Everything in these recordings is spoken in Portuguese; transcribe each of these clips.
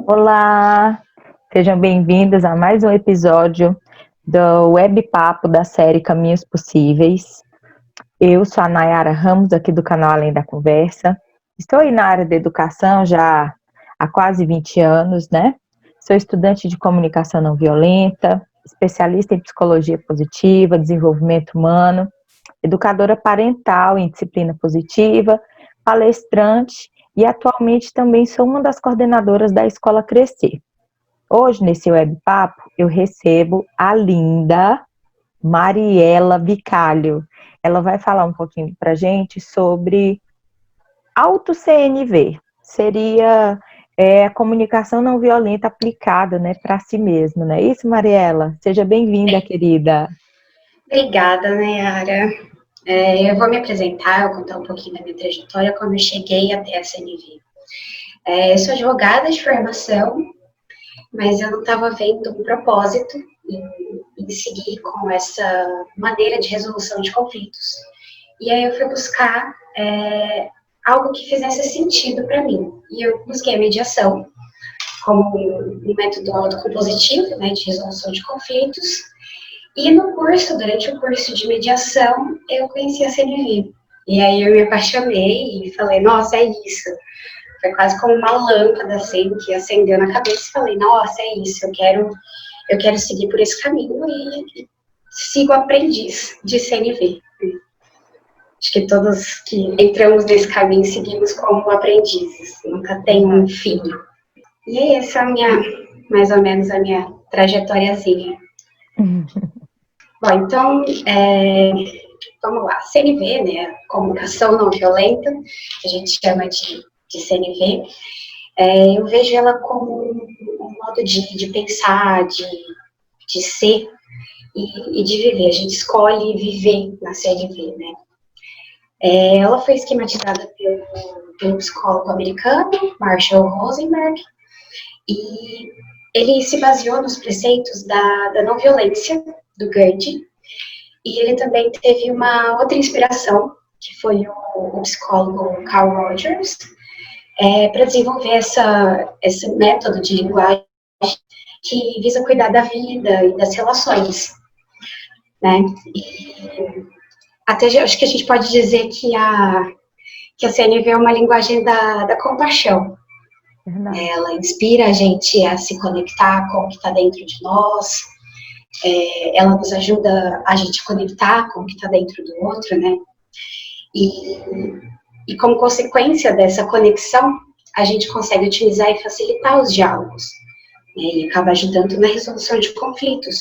Olá, sejam bem-vindos a mais um episódio do Web Papo da série Caminhos Possíveis. Eu sou a Nayara Ramos, aqui do canal Além da Conversa. Estou aí na área da educação já há quase 20 anos, né? Sou estudante de comunicação não violenta, especialista em psicologia positiva, desenvolvimento humano, educadora parental em disciplina positiva, palestrante e atualmente também sou uma das coordenadoras da Escola Crescer. Hoje, nesse webpapo, eu recebo a linda Mariela Bicalho. Ela vai falar um pouquinho para a gente sobre auto-CNV. Seria a comunicação não violenta aplicada, né, para si mesma, não é isso, Mariela? Seja bem-vinda, querida. Obrigada, Nayara. Eu vou me apresentar, eu vou contar um pouquinho da minha trajetória, como eu cheguei até a CNV. Eu sou advogada de formação, mas eu não estava vendo um propósito em seguir com essa maneira de resolução de conflitos. E aí eu fui buscar algo que fizesse sentido para mim. E eu busquei a mediação como um método autocompositivo, né, de resolução de conflitos. E no curso, durante o curso de mediação, eu conheci a CNV. E aí eu me apaixonei e falei, nossa, é isso. Foi quase como uma lâmpada, assim, que acendeu na cabeça e falei, nossa, é isso, eu quero seguir por esse caminho e sigo aprendiz de CNV. Acho que todos que entramos nesse caminho seguimos como aprendizes, nunca tem um fim. E essa é mais ou menos a minha trajetóriazinha. Bom, então, vamos lá. CNV, né, comunicação não violenta, a gente chama de CNV, eu vejo ela como um modo de pensar, de ser e de viver. A gente escolhe viver na CNV, né. Ela foi esquematizada pelo psicólogo americano, Marshall Rosenberg, e ele se baseou nos preceitos da não violência, do Gandhi, e ele também teve uma outra inspiração, que foi o psicólogo Carl Rogers, para desenvolver esse método de linguagem que visa cuidar da vida e das relações, né? E até acho que a gente pode dizer que a CNV é uma linguagem da compaixão. Ela inspira a gente a se conectar com o que está dentro de nós, ela nos ajuda a gente conectar com o que está dentro do outro, né? E como consequência dessa conexão, a gente consegue otimizar e facilitar os diálogos, né? E acaba ajudando na resolução de conflitos,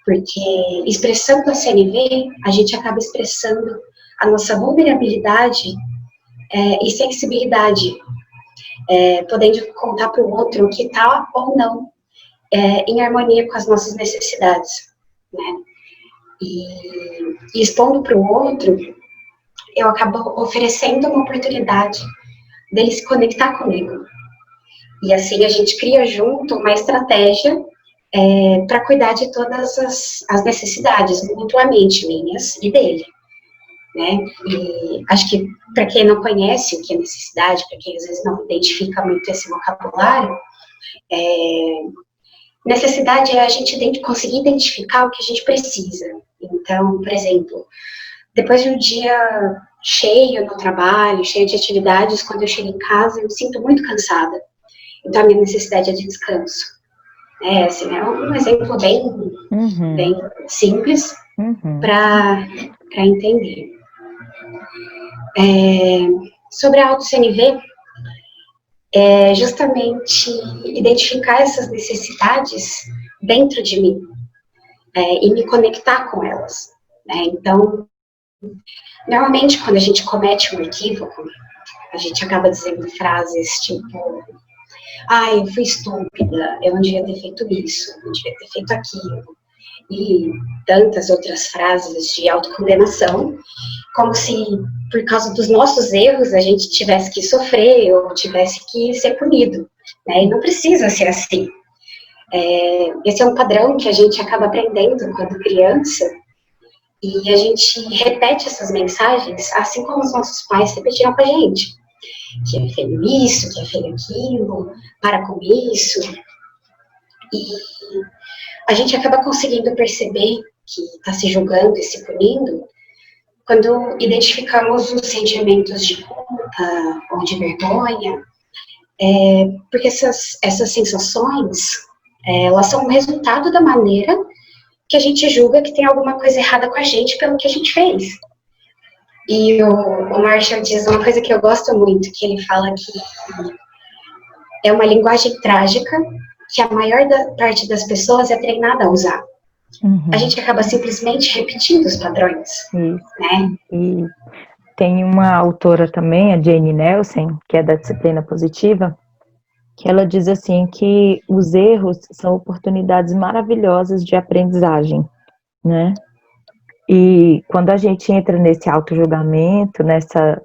porque expressando a CNV, a gente acaba expressando a nossa vulnerabilidade e sensibilidade, podendo contar para o outro o que está ou não em harmonia com as nossas necessidades, né? E expondo para o outro, eu acabo oferecendo uma oportunidade dele se conectar comigo. E assim a gente cria junto uma estratégia para cuidar de todas as necessidades, mutuamente, minhas e dele, né? E acho que para quem não conhece o que é necessidade, para quem às vezes não identifica muito esse vocabulário, necessidade é a gente conseguir identificar o que a gente precisa. Então, por exemplo, depois de um dia cheio no trabalho, cheio de atividades, quando eu chego em casa, eu me sinto muito cansada. Então, a minha necessidade é de descanso. Assim, é um exemplo bem simples para entender. Sobre a auto-CNV, justamente identificar essas necessidades dentro de mim e me conectar com elas, né? Então, normalmente, quando a gente comete um equívoco, a gente acaba dizendo frases tipo, eu fui estúpida, eu não devia ter feito isso, eu não devia ter feito aquilo, e tantas outras frases de autocondenação, como se, por causa dos nossos erros, a gente tivesse que sofrer ou tivesse que ser punido, né? E não precisa ser assim. Esse é um padrão que a gente acaba aprendendo quando criança, e a gente repete essas mensagens, assim como os nossos pais repetiram com a gente. que é feio isso, que é feio aquilo, para com isso. E a gente acaba conseguindo perceber que está se julgando e se punindo quando identificamos os sentimentos de culpa ou de vergonha, porque essas sensações, elas são o resultado da maneira que a gente julga que tem alguma coisa errada com a gente pelo que a gente fez. E o Marshall diz uma coisa que eu gosto muito, que ele fala que é uma linguagem trágica que a maior parte das pessoas é treinada a usar. A gente acaba simplesmente repetindo os padrões, né? E tem uma autora também, a Jane Nelson, que é da disciplina positiva, que ela diz assim que os erros são oportunidades maravilhosas de aprendizagem, né? E quando a gente entra nesse auto-julgamento, nessa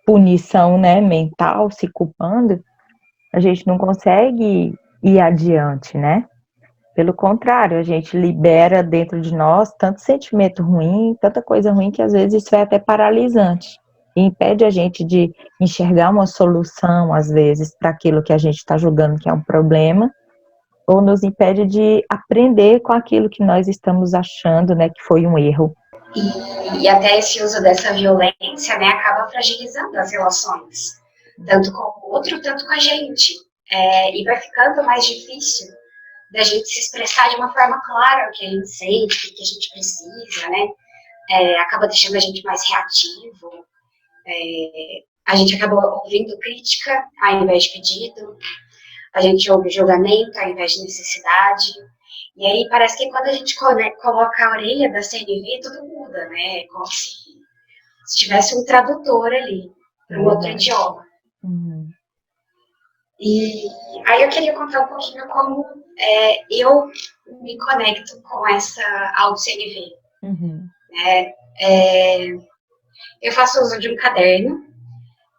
punição, né, mental, se culpando, a gente não consegue ir adiante, né? Pelo contrário, a gente libera dentro de nós tanto sentimento ruim, tanta coisa ruim, que às vezes isso é até paralisante. E impede a gente de enxergar uma solução, às vezes, para aquilo que a gente está julgando que é um problema, ou nos impede de aprender com aquilo que nós estamos achando, né, que foi um erro. E até esse uso dessa violência, né, acaba fragilizando as relações, tanto com o outro, tanto com a gente. E vai ficando mais difícil da gente se expressar de uma forma clara o que a gente sente, o que a gente precisa, né? Acaba deixando a gente mais reativo. A gente acaba ouvindo crítica ao invés de pedido. A gente ouve julgamento ao invés de necessidade. E aí parece que quando a gente coloca a orelha da CNV, tudo muda, né? É como se tivesse um tradutor ali para um outro idioma. E aí eu queria contar um pouquinho como eu me conecto com essa auto-CNV. Eu faço uso de um caderno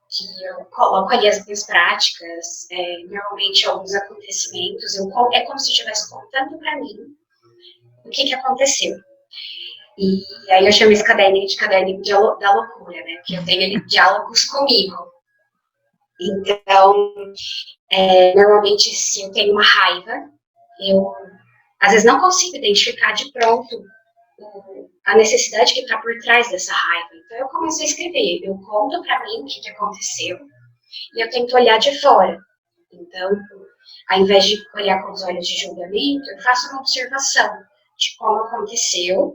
que eu coloco ali as minhas práticas, normalmente alguns acontecimentos, é como se eu estivesse contando para mim o que aconteceu. E aí eu chamo esse caderninho de caderninho da loucura, né? Porque eu tenho ali diálogos comigo. Então, normalmente, se eu tenho uma raiva, eu, às vezes, não consigo identificar de pronto a necessidade que está por trás dessa raiva. Então, eu começo a escrever. Eu conto para mim o que aconteceu e eu tento olhar de fora. Então, ao invés de olhar com os olhos de julgamento, eu faço uma observação de como aconteceu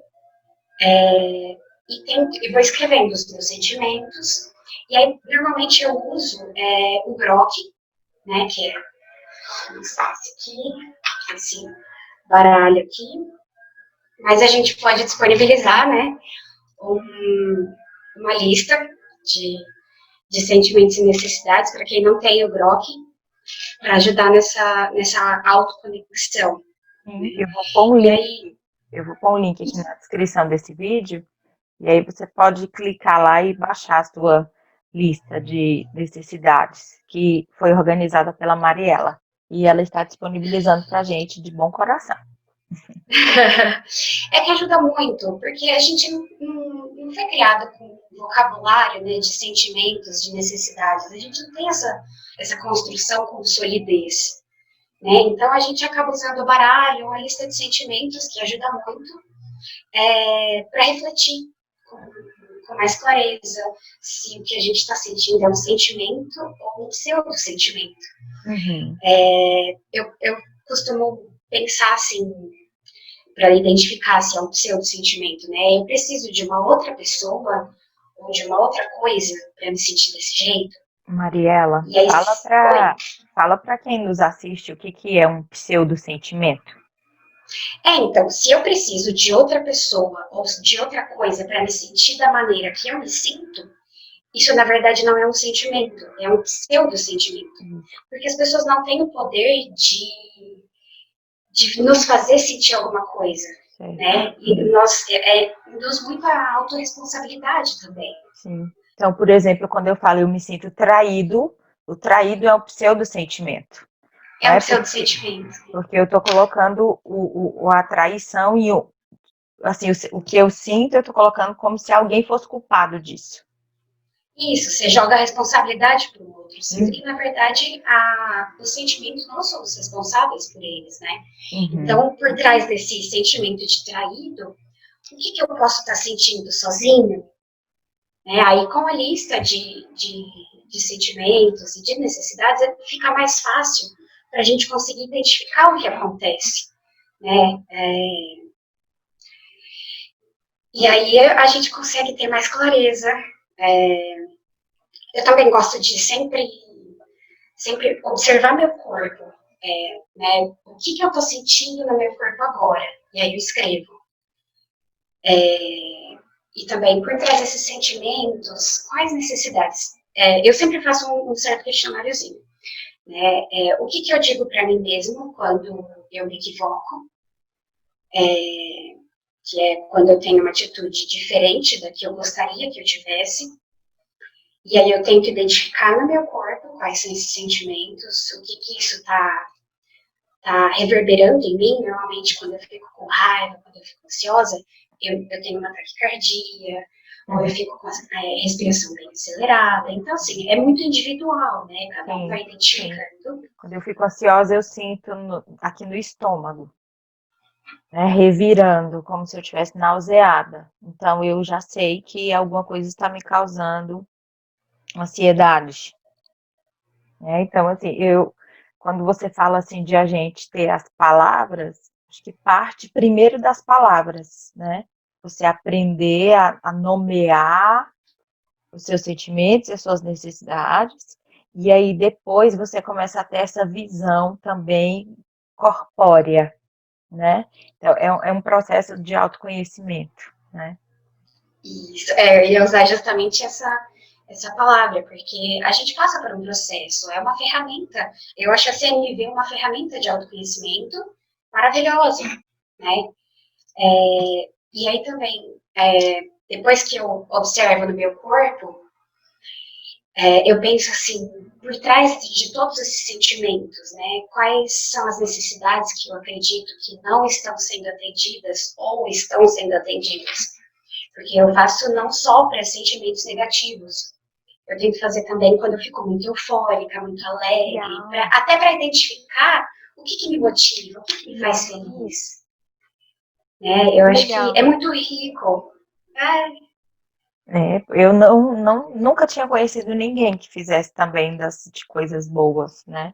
e vou escrevendo os meus sentimentos. E aí, normalmente, eu uso o Grok, né, que é esse aqui, esse baralho aqui, mas a gente pode disponibilizar, né, uma lista de sentimentos e necessidades para quem não tem o Grok, para ajudar nessa autoconexão. Eu vou pôr um link aqui na descrição desse vídeo, e aí você pode clicar lá e baixar a sua lista de necessidades, que foi organizada pela Mariela. E ela está disponibilizando para a gente de bom coração. É que ajuda muito, porque a gente não foi criado com vocabulário, né, de sentimentos, de necessidades. A gente não tem essa construção com solidez. Né? Então, a gente acaba usando o baralho, uma lista de sentimentos que ajuda muito para refletir com mais clareza se o que a gente está sentindo é um sentimento ou um pseudo-sentimento. Eu costumo pensar assim, para identificar se é um pseudo-sentimento, né? Eu preciso de uma outra pessoa ou de uma outra coisa para me sentir desse jeito. Mariela, fala para quem nos assiste o que é um pseudo-sentimento. Então, se eu preciso de outra pessoa ou de outra coisa para me sentir da maneira que eu me sinto, isso na verdade não é um sentimento, é um pseudo-sentimento. Porque as pessoas não têm o poder de nos fazer sentir alguma coisa, né? E nós induz muita autorresponsabilidade também. Sim. Então, por exemplo, quando eu falo eu me sinto traído, o traído é um pseudo-sentimento. É um pseudo-sentimento. Porque eu estou colocando a traição e o que eu sinto, eu estou colocando como se alguém fosse culpado disso. Isso, você joga a responsabilidade para o outro, sendo que, na verdade, os sentimentos nós somos responsáveis por eles, né? Então, por trás desse sentimento de traído, o que eu posso estar sentindo sozinho? Né? Aí, com a lista de sentimentos e de necessidades, fica mais fácil para a gente conseguir identificar o que acontece, né? E aí a gente consegue ter mais clareza. Eu também gosto de sempre observar meu corpo, né? O que eu estou sentindo no meu corpo agora? E aí eu escrevo. E também, por trás desses sentimentos, quais necessidades? Eu sempre faço um certo questionáriozinho. Né? O que eu digo para mim mesmo quando eu me equivoco? Que é quando eu tenho uma atitude diferente da que eu gostaria que eu tivesse. E aí eu tento identificar no meu corpo quais são esses sentimentos, o que isso está reverberando em mim. Normalmente, quando eu fico com raiva, quando eu fico ansiosa, eu tenho uma taquicardia, ou eu fico com a respiração bem acelerada. Então, assim, é muito individual, né? Cada um vai identificando. Quando eu fico ansiosa, eu sinto aqui no estômago, né, revirando, como se eu estivesse nauseada. Então, eu já sei que alguma coisa está me causando ansiedade. Então, assim, quando você fala assim de a gente ter as palavras, acho que parte primeiro das palavras, né? Você aprender a nomear os seus sentimentos e as suas necessidades, e aí depois você começa a ter essa visão também corpórea, né? Então, é um processo de autoconhecimento, né? Isso, eu ia usar justamente essa palavra, porque a gente passa por um processo, é uma ferramenta. Eu acho a CNV uma ferramenta de autoconhecimento maravilhosa, né? E aí também, depois que eu observo no meu corpo, eu penso assim, por trás de todos esses sentimentos, né? Quais são as necessidades que eu acredito que não estão sendo atendidas ou estão sendo atendidas? Porque eu faço não só para sentimentos negativos, eu tento fazer também quando eu fico muito eufórica, muito alegre, até para identificar o que me motiva, o que me faz feliz. Né? Eu acho que é muito rico. Eu nunca tinha conhecido ninguém que fizesse também de coisas boas, né?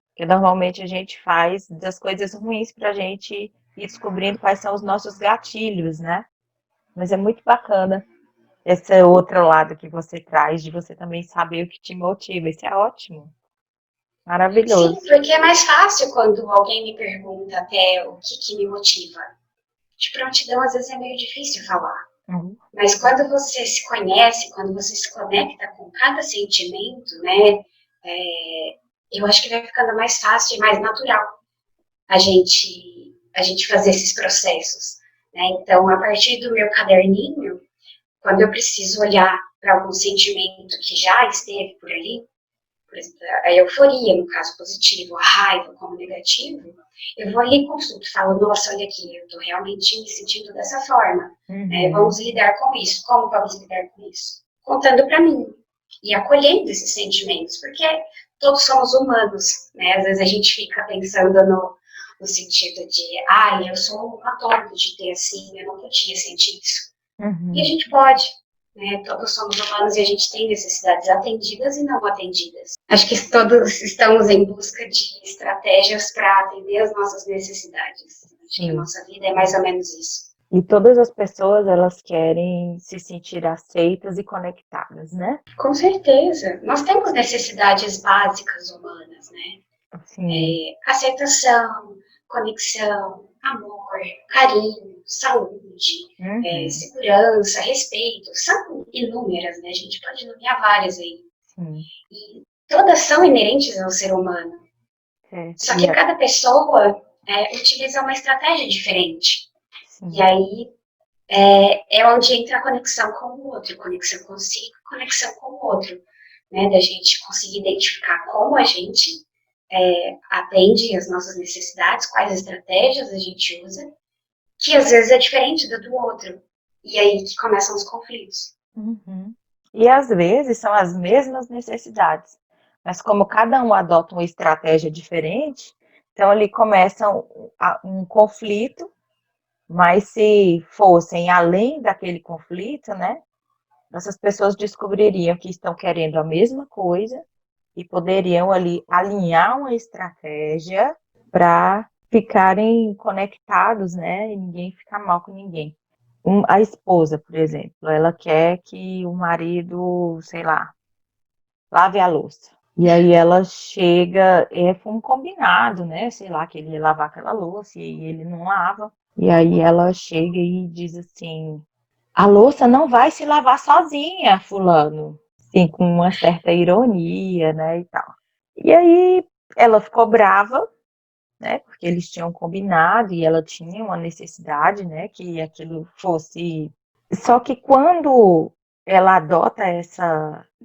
Porque normalmente a gente faz das coisas ruins pra gente ir descobrindo quais são os nossos gatilhos, né? Mas é muito bacana esse outro lado que você traz, de você também saber o que te motiva. Isso é ótimo. Maravilhoso. Sim, porque é mais fácil quando alguém me pergunta até o que me motiva. De prontidão, às vezes é meio difícil falar. Mas quando você se conhece, quando você se conecta com cada sentimento, né, eu acho que vai ficando mais fácil e mais natural a gente fazer esses processos. Né? Então, a partir do meu caderninho, quando eu preciso olhar para algum sentimento que já esteve por ali, por exemplo, a euforia, no caso positivo, a raiva como negativo, eu vou ali e consulto, falo, nossa, olha aqui, eu estou realmente me sentindo dessa forma, né? Vamos lidar com isso. Como vamos lidar com isso? Contando para mim e acolhendo esses sentimentos, porque todos somos humanos, né? Às vezes a gente fica pensando no sentido de, eu sou uma tonta de ter assim, eu não podia sentir isso. E a gente pode, né? Todos somos humanos e a gente tem necessidades atendidas e não atendidas. Acho que todos estamos em busca de estratégias para atender as nossas necessidades. Acho que a nossa vida é mais ou menos isso. E todas as pessoas, elas querem se sentir aceitas e conectadas, né? Com certeza. Nós temos necessidades básicas humanas, né? Aceitação, conexão, amor, carinho, saúde, segurança, respeito. São inúmeras, né? A gente pode nomear várias aí. E todas são inerentes ao ser humano. Só que cada pessoa utiliza uma estratégia diferente. E aí é onde entra a conexão com o outro, conexão consigo, conexão com o outro. Né? Da gente conseguir identificar como a gente atende as nossas necessidades, quais estratégias a gente usa, que às vezes é diferente do outro. E aí que começam os conflitos. E às vezes são as mesmas necessidades, mas como cada um adota uma estratégia diferente, então ali começa um conflito, mas se fossem além daquele conflito, né, essas pessoas descobririam que estão querendo a mesma coisa e poderiam ali alinhar uma estratégia para ficarem conectados, né, e ninguém ficar mal com ninguém. A esposa, por exemplo, ela quer que o marido, sei lá, lave a louça. E aí ela chega, foi um combinado, né? Sei lá, que ele ia lavar aquela louça e ele não lava. E aí ela chega e diz assim: a louça não vai se lavar sozinha, fulano. Sim, com uma certa ironia, né, e tal. E aí ela ficou brava, né? Porque eles tinham combinado e ela tinha uma necessidade, né? Que aquilo fosse. Só que quando ela adota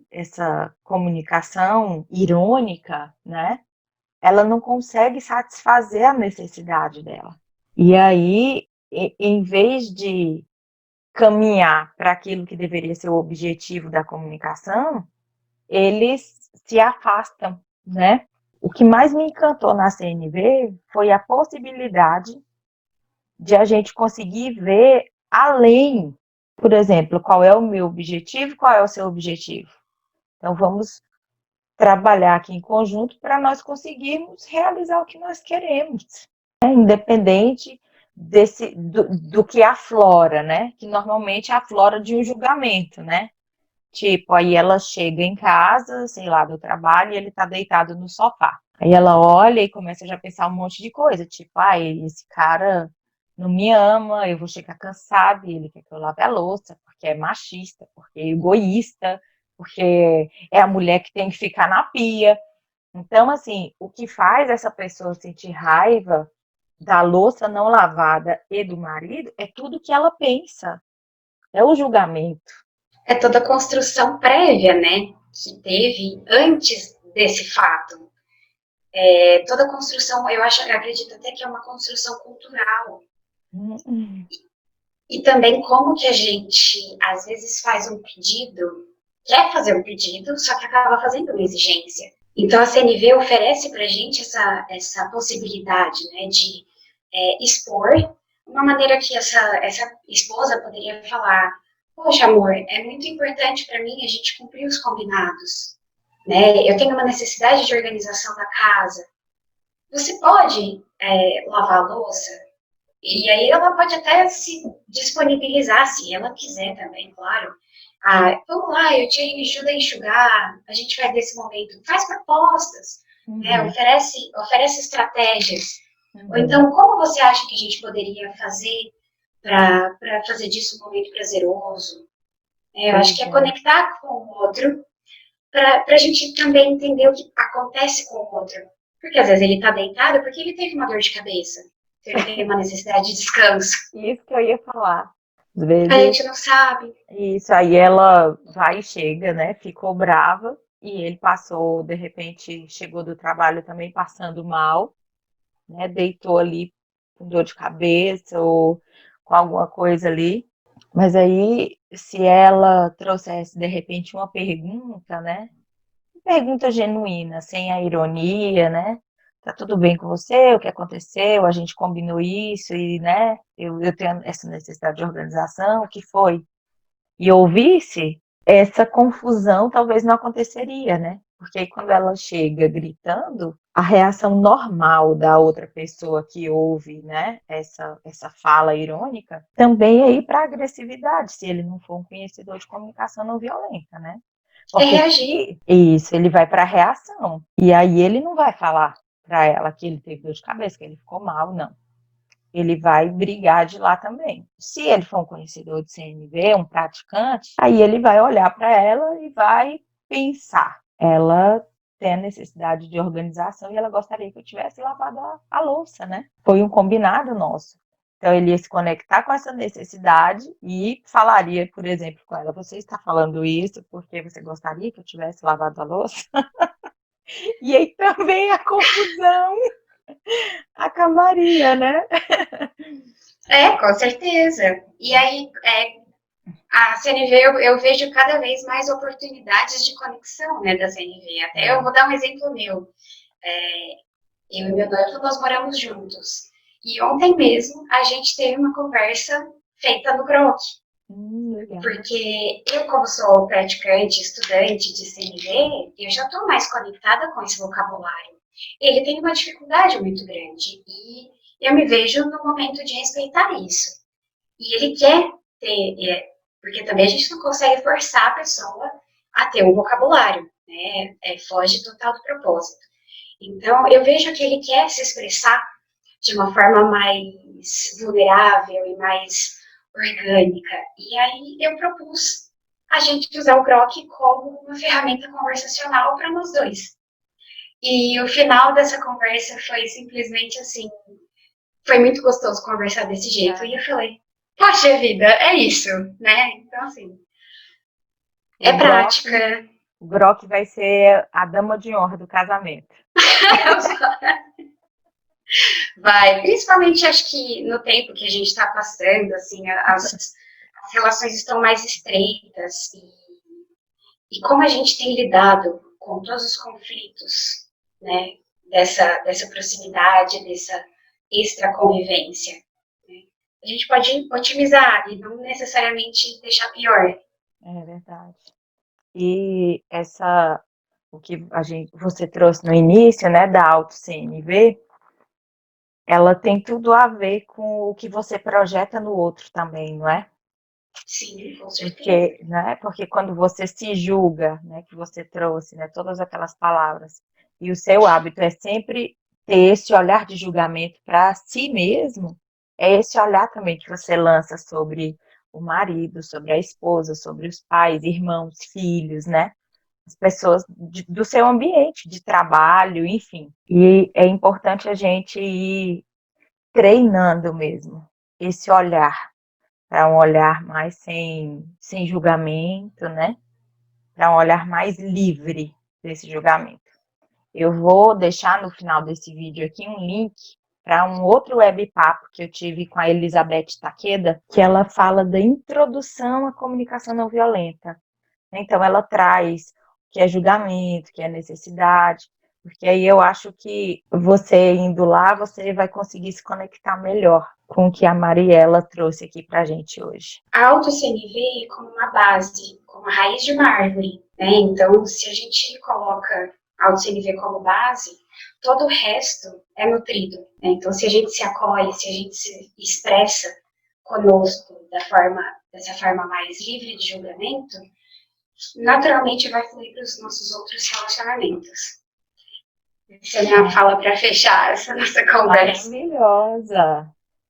essa comunicação irônica, né? Ela não consegue satisfazer a necessidade dela. E aí, em vez de caminhar para aquilo que deveria ser o objetivo da comunicação, eles se afastam, né? O que mais me encantou na CNV foi a possibilidade de a gente conseguir ver além, por exemplo, qual é o meu objetivo, qual é o seu objetivo. Então, vamos trabalhar aqui em conjunto para nós conseguirmos realizar o que nós queremos, né? Independente do que aflora, né? Que normalmente aflora de um julgamento, né? Tipo, aí ela chega em casa, sei lá, do trabalho, e ele tá deitado no sofá. Aí ela olha e começa já a pensar um monte de coisa, tipo, esse cara não me ama, eu vou chegar cansada, e ele quer que eu lave a louça, porque é machista, porque é egoísta, porque é a mulher que tem que ficar na pia. Então, assim, o que faz essa pessoa sentir raiva da louça não lavada e do marido é tudo que ela pensa, é o julgamento. É toda a construção prévia, né, que teve antes desse fato. Toda a construção, eu acredito até que é uma construção cultural. E também como que a gente, às vezes, faz um pedido, quer fazer um pedido, só que acaba fazendo uma exigência. Então, a CNV oferece para a gente essa possibilidade, né, de expor uma maneira que essa esposa poderia falar: poxa, amor, é muito importante para mim a gente cumprir os combinados, né? Eu tenho uma necessidade de organização da casa. Você pode lavar a louça? E aí ela pode até se disponibilizar, se ela quiser também, claro. Vamos lá, eu te ajudo a enxugar, a gente faz desse momento. Faz propostas, né? Oferece estratégias. Ou então, como você acha que a gente poderia fazer para fazer disso um momento prazeroso? Eu acho que é conectar com o outro para a gente também entender o que acontece com o outro. Porque às vezes ele está deitado porque ele teve uma dor de cabeça. Então ele tem uma necessidade de descanso. Isso que eu ia falar. Às A vezes, gente não sabe. isso aí ela vai e chega, né? Ficou brava e ele passou, de repente, chegou do trabalho também passando mal, né? Deitou ali com dor de cabeça ou com alguma coisa ali. Mas aí, se ela trouxesse, de repente, uma pergunta, né? Pergunta genuína, sem a ironia, né? Tá tudo bem com você? O que aconteceu? A gente combinou isso e, né? Eu tenho essa necessidade de organização, o que foi? E ouvisse, essa confusão talvez não aconteceria, né? Porque aí quando ela chega gritando, a reação normal da outra pessoa que ouve, né, essa fala irônica, também é ir para agressividade, se ele não for um conhecedor de comunicação não violenta, né? É Porque reagir. isso, ele vai para a reação. E aí ele não vai falar para ela que ele teve dor de cabeça, que ele ficou mal, não. Ele vai brigar de lá também. Se ele for um conhecedor de CNV, um praticante, aí ele vai olhar para ela e vai pensar. Ela tem a necessidade de organização e ela gostaria que eu tivesse lavado a louça, né? Foi um combinado nosso. Então, ele ia se conectar com essa necessidade e falaria, por exemplo, com ela: você está falando isso porque você gostaria que eu tivesse lavado a louça? E aí também a confusão acabaria, né? Com certeza. E aí, A CNV, eu vejo cada vez mais oportunidades de conexão, né, da CNV. Até eu vou dar um exemplo meu. Eu e meu noivo, nós moramos juntos. E ontem mesmo, a gente teve uma conversa feita no Grok. Legal. Porque eu, como sou praticante, estudante de CNV, eu já estou mais conectada com esse vocabulário. Ele tem uma dificuldade muito grande. E eu me vejo no momento de respeitar isso. E ele quer ter, porque também a gente não consegue forçar a pessoa a ter um vocabulário, né? Foge total do propósito. Então, eu vejo que ele quer se expressar de uma forma mais vulnerável e mais orgânica. E aí eu propus a gente usar o Grok como uma ferramenta conversacional para nós dois. E o final dessa conversa foi simplesmente assim, foi muito gostoso conversar desse jeito. E eu falei, poxa vida, é isso, né? Então, assim, é prática. O Grok vai ser a dama de honra do casamento. Vai, principalmente acho que no tempo que a gente está passando, assim, as relações estão mais estreitas e como a gente tem lidado com todos os conflitos, né, dessa proximidade, dessa extra convivência, né, a gente pode otimizar e não necessariamente deixar pior. É verdade. E o que você trouxe no início, né, da auto-CNV, ela tem tudo a ver com o que você projeta no outro também, não é? Sim, com certeza. Porque quando você se julga, né, que você trouxe, né, todas aquelas palavras, e o seu hábito é sempre ter esse olhar de julgamento para si mesmo, é esse olhar também que você lança sobre o marido, sobre a esposa, sobre os pais, irmãos, filhos, né? As pessoas do seu ambiente de trabalho, enfim. E é importante a gente ir treinando mesmo esse olhar, para um olhar mais sem julgamento, né? Para um olhar mais livre desse julgamento. Eu vou deixar no final desse vídeo aqui um link para um outro webpapo que eu tive com a Elizabeth Takeda, que ela fala da introdução à comunicação não violenta. Então, ela traz o que é julgamento, o que é necessidade, porque aí eu acho que você indo lá, você vai conseguir se conectar melhor com o que a Mariela trouxe aqui para a gente hoje. A auto-CNV como uma base, como a raiz de uma árvore, né? Então, se a gente coloca a auto-CNV como base, todo o resto é nutrido, né? Então, se a gente se acolhe, se a gente se expressa conosco dessa forma mais livre de julgamento, naturalmente vai fluir para os nossos outros relacionamentos. Essa é a minha fala para fechar essa nossa conversa. Maravilhosa!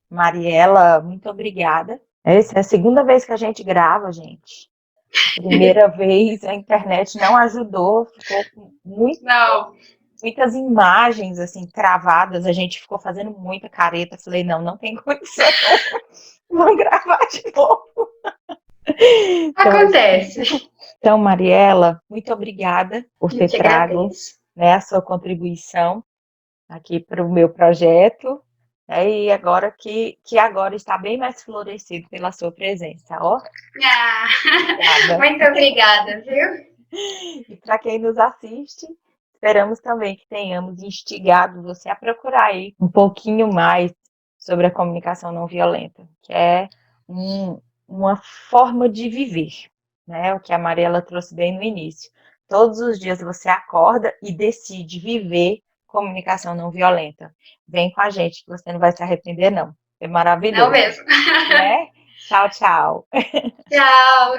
Mariela, muito obrigada. Essa é a segunda vez que a gente grava, gente. Primeira vez a internet não ajudou, ficou muitas imagens assim travadas, a gente ficou fazendo muita careta. Falei, não tem condição. Vamos gravar de novo. Acontece. Então, Mariela, muito obrigada por ter trago, né, a sua contribuição aqui para o meu projeto. E agora que agora está bem mais florescido pela sua presença, ó. Muito obrigada, viu? E para quem nos assiste, esperamos também que tenhamos instigado você a procurar aí um pouquinho mais sobre a comunicação não violenta, que é uma forma de viver, né? O que a Mariela trouxe bem no início. Todos os dias você acorda e decide viver comunicação não violenta. Vem com a gente, que você não vai se arrepender, não. É maravilhoso. Não mesmo. Né? Tchau, tchau. Tchau.